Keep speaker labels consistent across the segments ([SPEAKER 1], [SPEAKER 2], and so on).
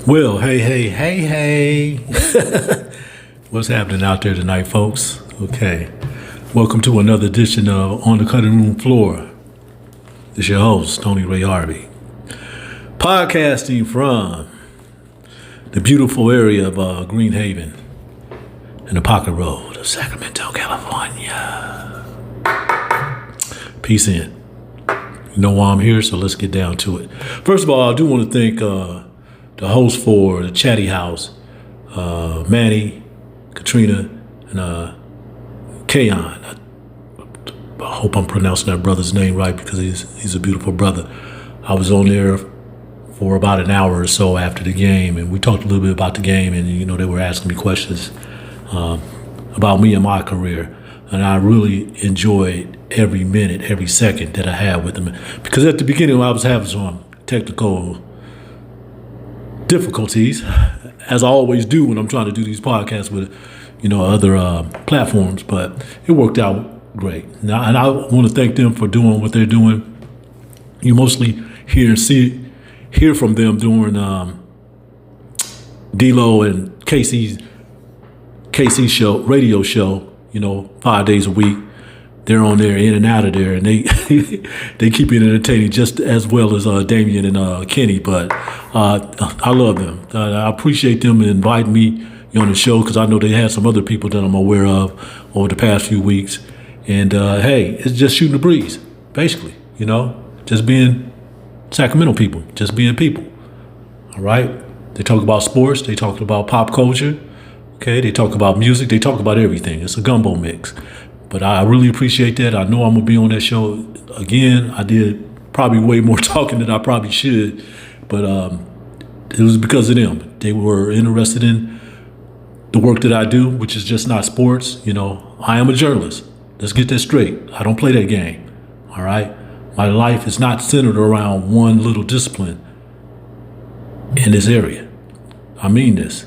[SPEAKER 1] Well, hey. What's happening out there tonight, folks? Okay. Welcome to another edition of On the Cutting Room Floor. This is your host, Tony Ray Harvey. Podcasting from the beautiful area of Green Haven and the Pocket Road of Sacramento, California. Peace in. You know why I'm here, so let's get down to it. First of all, I do want to thank the host for the Chatty House, Manny, Katrina, and Kayon. I hope I'm pronouncing that brother's name right because he's a beautiful brother. I was on there for about an hour or so after the game, and we talked a little bit about the game, and they were asking me questions about me and my career, and I really enjoyed every minute, every second that I had with them, because at the beginning I was having some technical difficulties, as I always do when I'm trying to do these podcasts with other platforms, but it worked out great. Now, and I want to thank them for doing what they're doing. You mostly hear from them during D-Lo and Casey's show, radio show, 5 days a week. They're on there, in and out of there, and they they keep it entertaining just as well as Damian and Kenny. But I love them. I appreciate them inviting me on the show, because I know they had some other people that I'm aware of over the past few weeks. And hey, it's just shooting the breeze, basically. Just being Sacramento people, just being people. All right. They talk about sports. They talk about pop culture. Okay. They talk about music. They talk about everything. It's a gumbo mix. But I really appreciate that. I know I'm going to be on that show again. I did probably way more talking than I probably should. But it was because of them. They were interested in the work that I do, which is just not sports. I am a journalist. Let's get that straight. I don't play that game. All right? My life is not centered around one little discipline in this area. I mean this.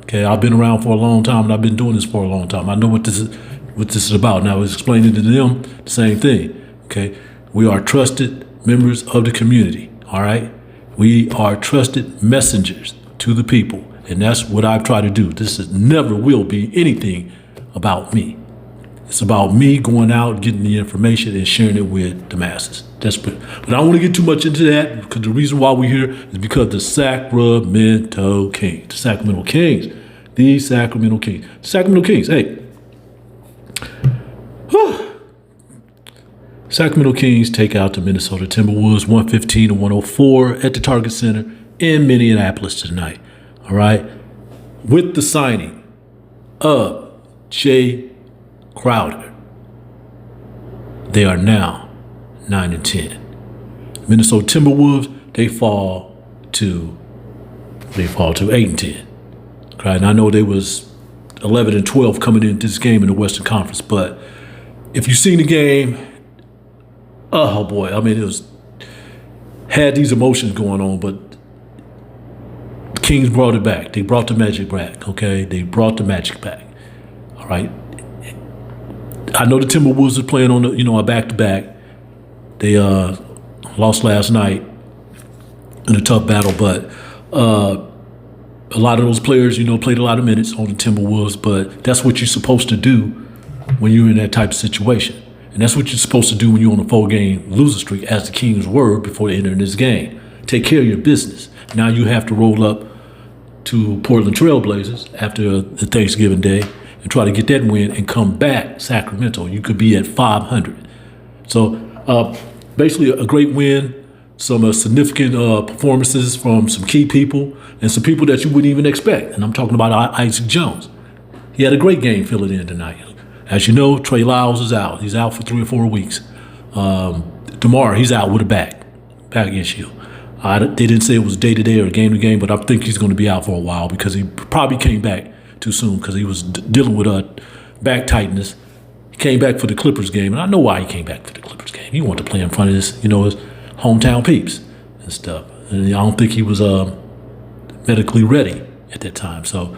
[SPEAKER 1] Okay? I've been around for a long time, and I've been doing this for a long time. I know what this is about. And I was explaining to them the same thing. Okay? We are trusted members of the community. All right? We are trusted messengers to the people. And that's what I've tried to do. Never will be anything about me. It's about me going out, getting the information, and sharing it with the masses. But I don't want to get too much into that, because the reason why we're here is because the Sacramento Kings. The Sacramento Kings. The Sacramento Kings. Sacramento Kings. Hey. Sacramento Kings take out the Minnesota Timberwolves 115-104 at the Target Center in Minneapolis tonight. All right. With the signing of Jay Crowder, they are now 9-10. Minnesota Timberwolves, they fall to 8-10. Okay, and I know they was 11-12 coming into this game in the Western Conference, but if you've seen the game, oh boy, I mean, had these emotions going on, but the Kings brought it back. They brought the magic back. Okay, they brought the magic back. All right. I know the Timberwolves are playing on a back-to-back. They lost last night in a tough battle, but a lot of those players, played a lot of minutes on the Timberwolves. But that's what you're supposed to do when you're in that type of situation, and that's what you're supposed to do when you're on a 4-game losing streak, as the Kings were before they entered this game. Take care of your business. Now you have to roll up to Portland Trailblazers after the Thanksgiving day and try to get that win and come back Sacramento. You could be at 500. So basically a great win, some significant performances from some key people and some people that you wouldn't even expect. And I'm talking about Isaac Jones. He had a great game filling in tonight. As you know, Trey Lyles is out. He's out for 3 or 4 weeks. Tomorrow he's out with a back issue. They didn't say it was day-to-day or game-to-game, but I think he's going to be out for a while, because he probably came back too soon, because he was dealing with back tightness. He came back for the Clippers game, and I know why he came back for the Clippers game. He wanted to play in front of his hometown peeps and stuff. And I don't think he was medically ready at that time. So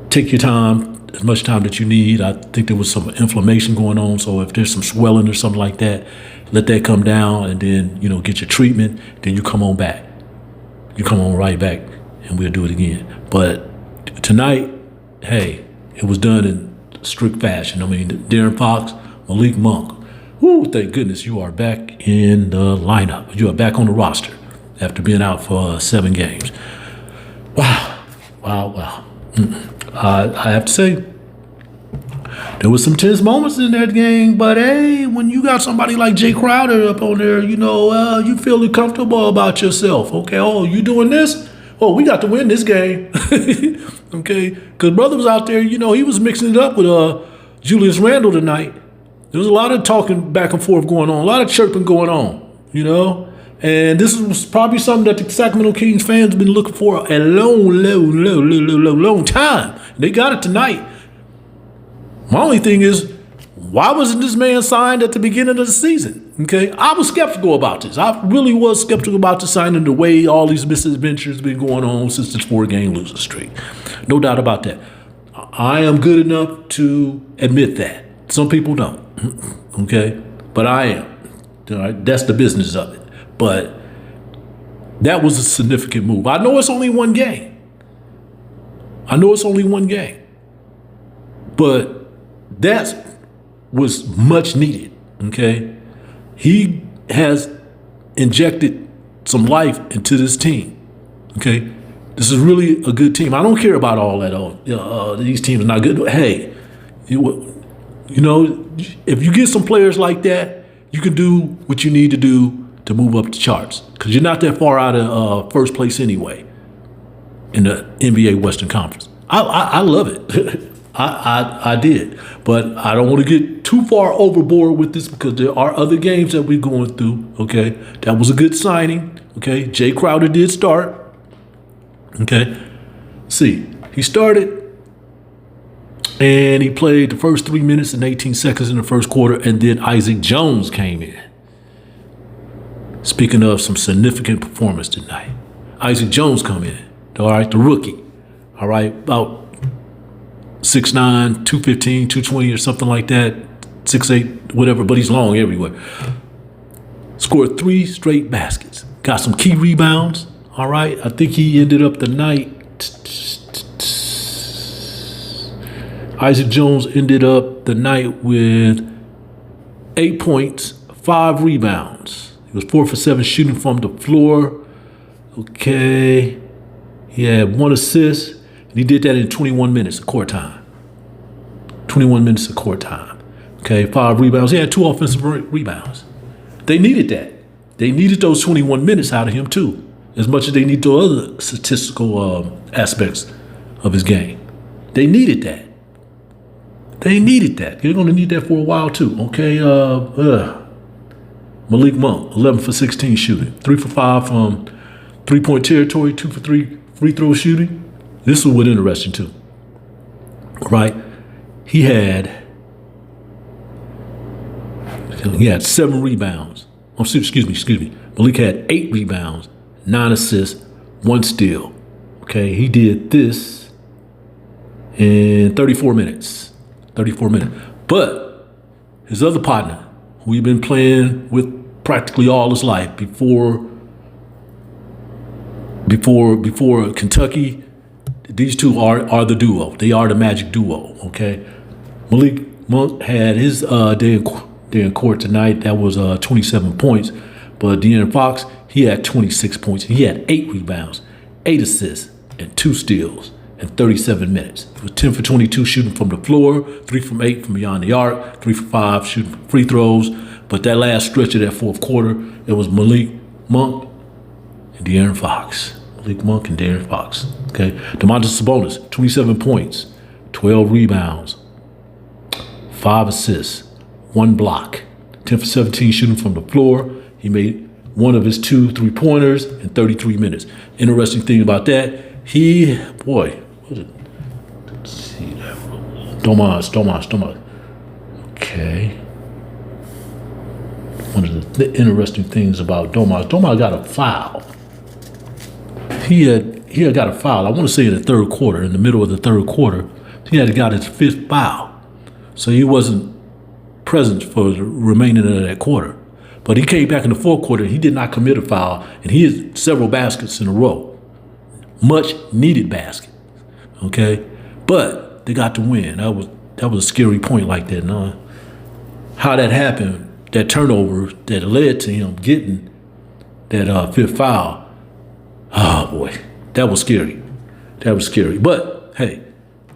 [SPEAKER 1] take your time, as much time that you need. I think there was some inflammation going on, so if there's some swelling or something like that, let that come down, and then get your treatment. Then you come on back. You come on right back and we'll do it again. But tonight, hey, it was done in strict fashion. I mean, De'Aaron Fox, Malik Monk. Woo, thank goodness you are back in the lineup. You are back on the roster after being out for 7 games. Wow. I have to say, there was some tense moments in that game, but hey, when you got somebody like Jay Crowder up on there, you feel comfortable about yourself. Okay, oh, you doing this? Oh, we got to win this game. Okay, because brother was out there, he was mixing it up with Julius Randle tonight. There was a lot of talking back and forth going on, a lot of chirping going on, And this was probably something that the Sacramento Kings fans have been looking for a long time. They got it tonight. My only thing is, why wasn't this man signed at the beginning of the season? Okay, I was skeptical about this. I really was skeptical about the signing, the way all these misadventures have been going on since this 4-game losing streak. No doubt about that. I am good enough to admit that. Some people don't. Okay, but I am. All right? That's the business of it. But that was a significant move. I know it's only one game. But that was much needed, okay? He has injected some life into this team, okay? This is really a good team. I don't care about all that, these teams are not good. Hey, if you get some players like that, you can do what you need to do to move up the charts, because you're not that far out of first place anyway in the NBA Western Conference. I love it. I did, but I don't want to get too far overboard with this because there are other games that we're going through. Okay, that was a good signing. Okay, Jay Crowder did start. Okay, see, he started and he played the first 3 minutes and 18 seconds in the first quarter, and then Isaac Jones came in. Speaking of some significant performance tonight, Isaac Jones come in. All right, the rookie. All right, about 6'9", 215, 220 or something like that, 6'8", whatever, but he's long everywhere. Scored 3 straight baskets. Got some key rebounds, all right? I think he ended up the night. Isaac Jones ended up the night with 8 points, 5 rebounds. He was 4 for 7 shooting from the floor. Okay. He had 1 assist. And he did that in 21 minutes of court time. 21 minutes of court time. Okay, 5 rebounds. He had 2 offensive rebounds. They needed that. They needed those 21 minutes out of him too, as much as they need the other statistical aspects of his game. They needed that. They're going to need that for a while too. Okay, Malik Monk, 11 for 16 shooting, 3 for 5 from 3-point territory, 2 for 3 free throw shooting. This was interesting too, right? He had 7 rebounds. Oh, excuse me. Malik had 8 rebounds, 9 assists, 1 steal. Okay, he did this in 34 minutes. But his other partner, who he'd been playing with practically all his life before Kentucky. These two are the duo. They are the magic duo, okay? Malik Monk had his day in court tonight. That was 27 points. But De'Aaron Fox, he had 26 points. He had 8 rebounds, 8 assists, and 2 steals in 37 minutes. He was 10 for 22 shooting from the floor, 3 from 8 from beyond the arc, 3 for 5 shooting from free throws. But that last stretch of that fourth quarter, it was Malik Monk and De'Aaron Fox. Malik Monk and De'Aaron Fox. Okay, Domantas Sabonis, 27 points, 12 rebounds, 5 assists, 1 block, 10 for 17 shooting from the floor. He made 1 of his 2 3-pointers in 33 minutes. Interesting thing about that, let's see that. Domas. Okay. One of the interesting things about Domas got a foul. He had got a foul, I want to say in the third quarter, in the middle of the third quarter. He had got his 5th foul. So he wasn't present for the remaining of that quarter. But he came back in the fourth quarter, he did not commit a foul, and he had several baskets in a row. Much needed basket. Okay? But they got the win. That was a scary point like that. No? How that happened, that turnover that led to him getting that fifth foul. Oh boy, that was scary. That was scary. But hey,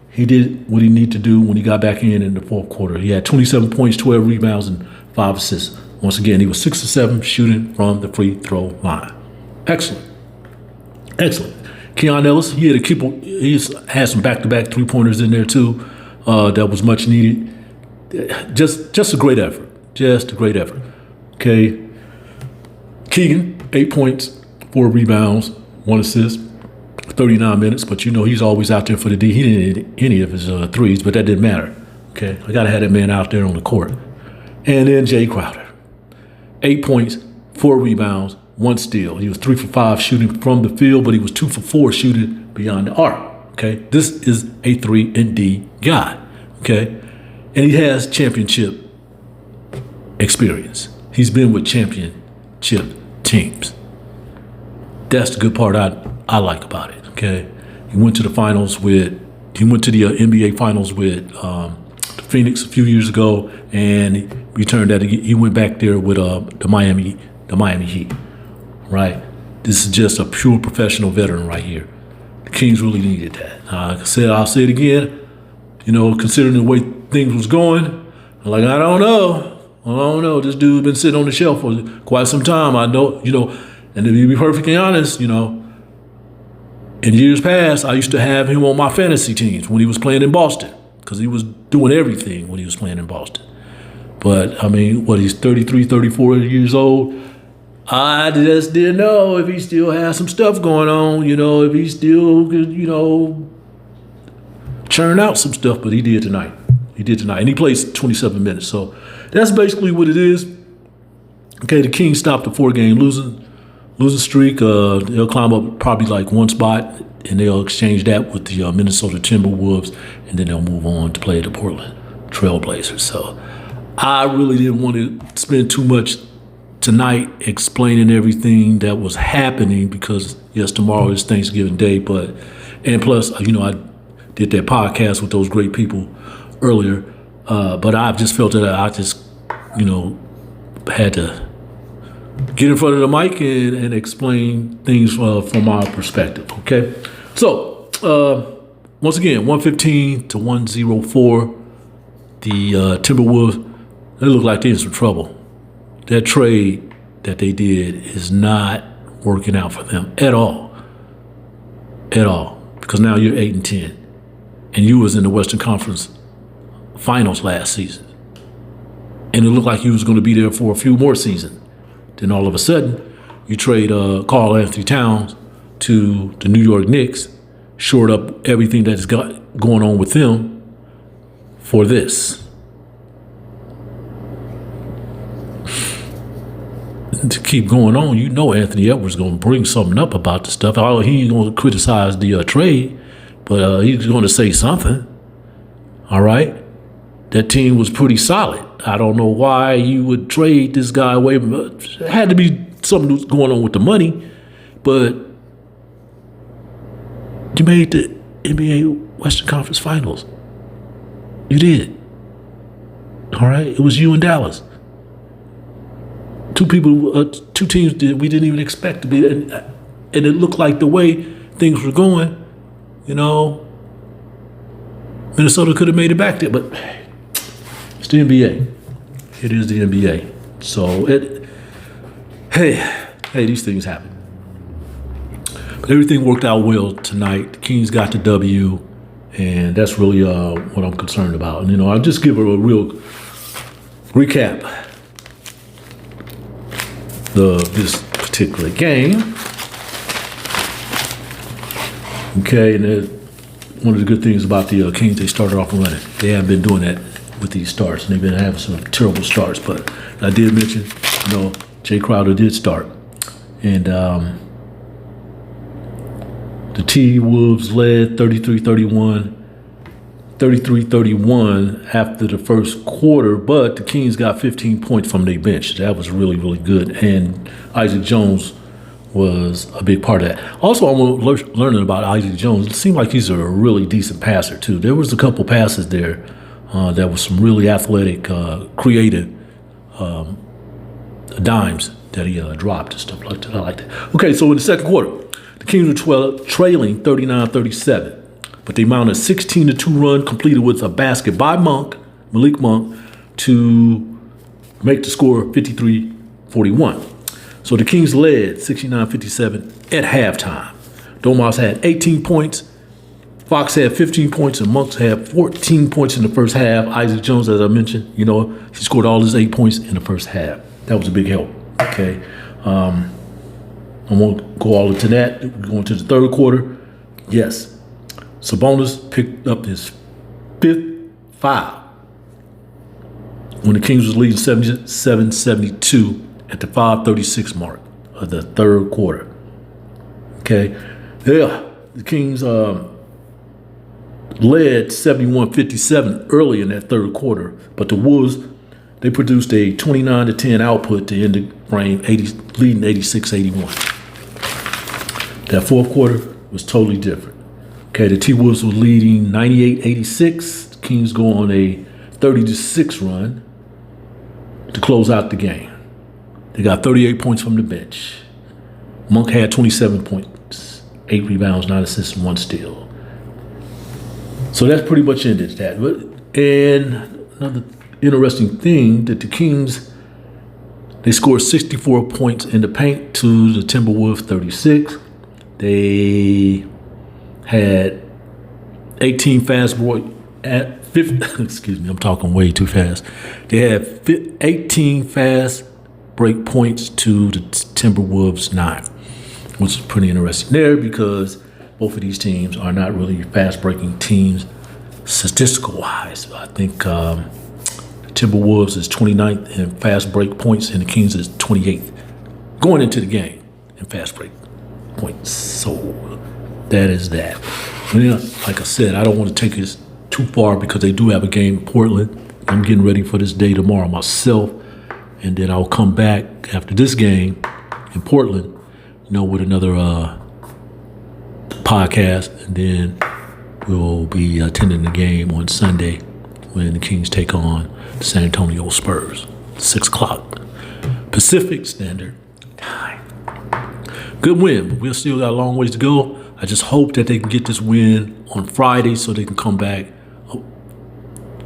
[SPEAKER 1] he did what he needed to do when he got back in the fourth quarter. He had 27 points, 12 rebounds, and 5 assists. Once again, he was 6 of 7 shooting from the free throw line. Excellent. Excellent. Keon Ellis, he had some back-to-back three-pointers in there too. That was much needed. Just a great effort. Just a great effort. Okay. Keegan, 8 points, 4 rebounds, 1 assist, 39 minutes. But you know he's always out there for the D. He didn't hit any of his threes, but that didn't matter. Okay, I gotta have that man out there on the court. And then Jay Crowder, 8 points, 4 rebounds, 1 steal. He was 3 for 5 shooting from the field, but he was 2 for 4 shooting beyond the arc. Okay, this is a 3-and-D guy. Okay, and he has championship experience. He's been with championship teams. That's the good part I like about it. Okay, he went to the NBA finals with Phoenix a few years ago, and he returned that. He went back there with the Miami Heat. Right, this is just a pure professional veteran right here. The Kings really needed that. Like I said, I'll say it again. You know, considering the way things was going, I don't know. This dude's been sitting on the shelf for quite some time. I know, and to be perfectly honest, in years past, I used to have him on my fantasy teams when he was playing in Boston because he was doing everything when he was playing in Boston. But, I mean, he's 33, 34 years old. I just didn't know if he still has some stuff going on, if he still could, churn out some stuff. But he did tonight. And he plays 27 minutes. So that's basically what it is. Okay, the Kings stopped the 4-game losing streak. They'll climb up probably like one spot, and they'll exchange that with the Minnesota Timberwolves, and then they'll move on to play the Portland Trailblazers. So I really didn't want to spend too much tonight explaining everything that was happening because, yes, tomorrow is Thanksgiving Day, and plus, I did that podcast with those great people earlier, but I just felt that I just, had to get in front of the mic and explain things from our perspective, okay? So, once again, 115 to 104, the Timberwolves, they look like they're in some trouble. That trade that they did is not working out for them at all. At all. Because now you're 8-10. And you was in the Western Conference Finals last season. And it looked like you was going to be there for a few more seasons. Then all of a sudden, you trade Karl Anthony Towns to the New York Knicks, shored up everything that's got going on with them for this. To keep going on, Anthony Edwards going to bring something up about the stuff. He ain't going to criticize the trade, but he's going to say something. All right? That team was pretty solid. I don't know why you would trade this guy away. It had to be something that was going on with the money, but you made the NBA Western Conference Finals. You did. All right? It was you and Dallas. Two teams that we didn't even expect to be, and it looked like the way things were going, Minnesota could have made it back there, but it's the NBA. It is the NBA. So hey, these things happen. But everything worked out well tonight. The Kings got the W, and that's really what I'm concerned about. And I'll just give a real recap. This particular game. Okay, and one of the good things about the Kings, they started off running. They haven't been doing that with these starts, and they've been having some terrible starts. But I did mention, Jay Crowder did start. And the T-Wolves led 33-31 after the first quarter, but the Kings got 15 points from their bench. That was really, really good. And Isaac Jones was a big part of that. Also, I'm learning about Isaac Jones. It seemed like he's a really decent passer too. There was a couple passes there that was some really athletic, creative dimes that he dropped and stuff like that. I like that. Okay, so in the second quarter, the Kings were trailing 39-37, but they mounted a 16-2 run completed with a basket by Malik Monk, to make the score 53-41. So the Kings led 69-57 at halftime. Domas had 18 points, Fox had 15 points, and Monk had 14 points in the first half. Isaac Jones, as I mentioned, he scored all his 8 points in the first half. That was a big help. Okay, I won't go all into that. We're going to the third quarter. Yes, Sabonis picked up his 5th foul when the Kings was leading 77-72 at the 5:36 mark of the third quarter. Okay, yeah, the Kings led 71-57 early in that third quarter, but the Wolves, they produced a 29-10 output to end the frame, leading 86-81. That fourth quarter was totally different. Okay, the T-Wolves were leading 98-86. The Kings go on a 30-6 run to close out the game. They got 38 points from the bench. Monk had 27 points, 8 rebounds, 9 assists, and 1 steal. So that's pretty much ended that. And another interesting thing that the Kings, they scored 64 points in the paint to the Timberwolves 36. They had 18 fast break at 50, excuse me, I'm talking way too fast. They had 18 fast break points to the Timberwolves 9, which is pretty interesting there because both of these teams are not really fast breaking teams statistical wise. I think the Timberwolves is 29th in fast break points and the Kings is 28th going into the game in fast break points. So that is that. And like I said, I don't want to take this too far because they do have a game in Portland. I'm getting ready for this day tomorrow myself, and then I'll come back after this game in Portland, with another podcast, and then we'll be attending the game on Sunday when the Kings take on the San Antonio Spurs, 6 o'clock Pacific Standard Time. Good win, but we still got a long ways to go. I just hope that they can get this win on Friday so they can come back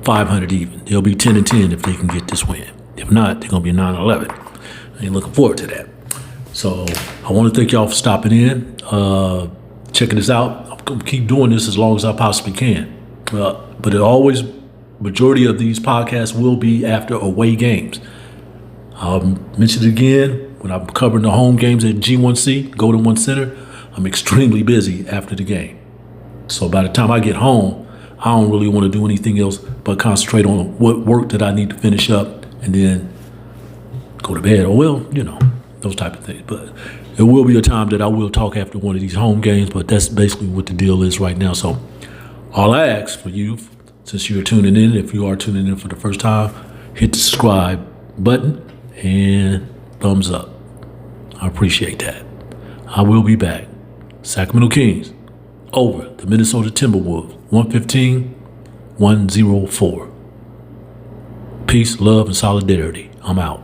[SPEAKER 1] 500 even. They'll be 10-10 if they can get this win. If not, they're going to be 9-11. I ain't looking forward to that. So I want to thank y'all for stopping in, checking this out. I'm going to keep doing this as long as I possibly can. But majority of these podcasts will be after away games. I'll mention it again, when I'm covering the home games at G1C, Golden One Center, I'm extremely busy after the game. So by the time I get home, I don't really want to do anything else but concentrate on what work that I need to finish up and then go to bed. Or, those type of things. But there will be a time that I will talk after one of these home games, but that's basically what the deal is right now. So all I ask for you, since you're tuning in, if you are tuning in for the first time, hit the subscribe button and thumbs up. I appreciate that. I will be back. Sacramento Kings over the Minnesota Timberwolves, 115-104. Peace, love, and solidarity. I'm out.